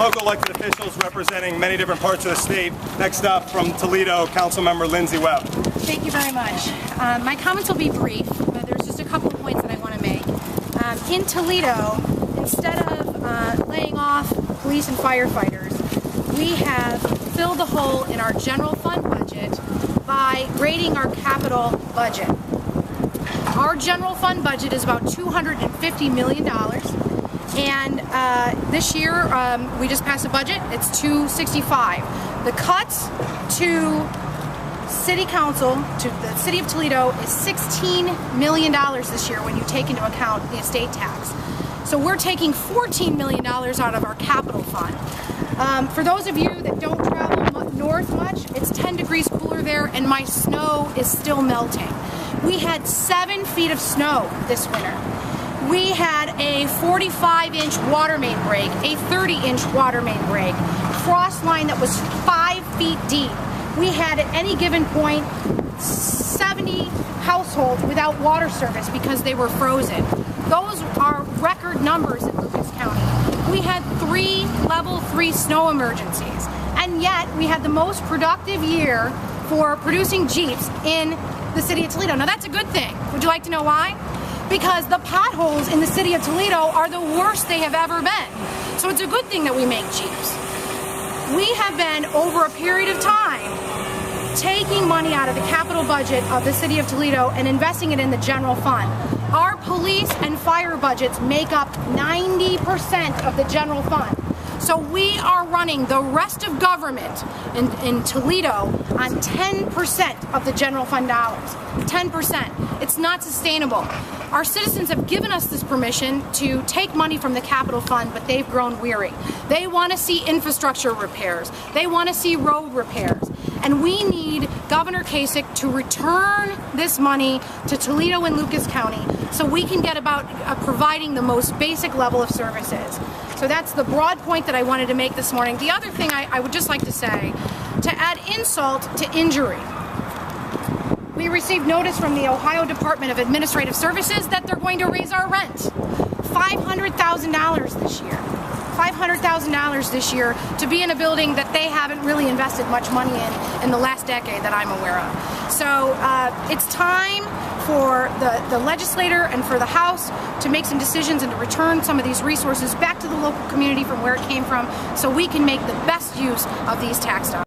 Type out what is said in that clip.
Local elected officials representing many different parts of the state. Next up from Toledo, Councilmember Lindsay Webb. Thank you very much. My comments will be brief, but there's just a couple of points that I want to make. In Toledo, instead of laying off police and firefighters, we have filled the hole in our general fund budget by raiding our capital budget. Our general fund budget is about $250 million. And this year, we just passed a budget, it's $265. The cuts to City Council, to the City of Toledo, is $16 million this year when you take into account the estate tax. So we're taking $14 million out of our capital fund. For those of you that don't travel north much, it's 10 degrees cooler there and my snow is still melting. We had 7 feet of snow this winter. We had a 45-inch water main break, a 30-inch water main break, frost line that was 5 feet deep. We had at any given point 70 households without water service because they were frozen. Those are record numbers in Lucas County. We had 3 level 3 snow emergencies, and yet we had the most productive year for producing Jeeps in the city of Toledo. Now that's a good thing. Would you like to know why? Because the potholes in the city of Toledo are the worst they have ever been. So it's a good thing that we make Jeeps. We have been, over a period of time, taking money out of the capital budget of the city of Toledo and investing it in the general fund. Our police and fire budgets make up 90% of the general fund. So we are running the rest of government in Toledo on 10% of the general fund dollars. 10%. It's not sustainable. Our citizens have given us this permission to take money from the capital fund, but they've grown weary. They want to see infrastructure repairs. They want to see road repairs. And we need Governor Kasich to return this money to Toledo and Lucas County so we can get about providing the most basic level of services. So that's the broad point that I wanted to make this morning. The other thing I would just like to say, to add insult to injury, we received notice from the Ohio Department of Administrative Services that they're going to raise our rent. $500,000 this year. $500,000 this year to be in a building that they haven't really invested much money in the last decade that I'm aware of. So it's time for the legislator and for the House to make some decisions and to return some of these resources back to the local community from where it came from so we can make the best use of these tax dollars.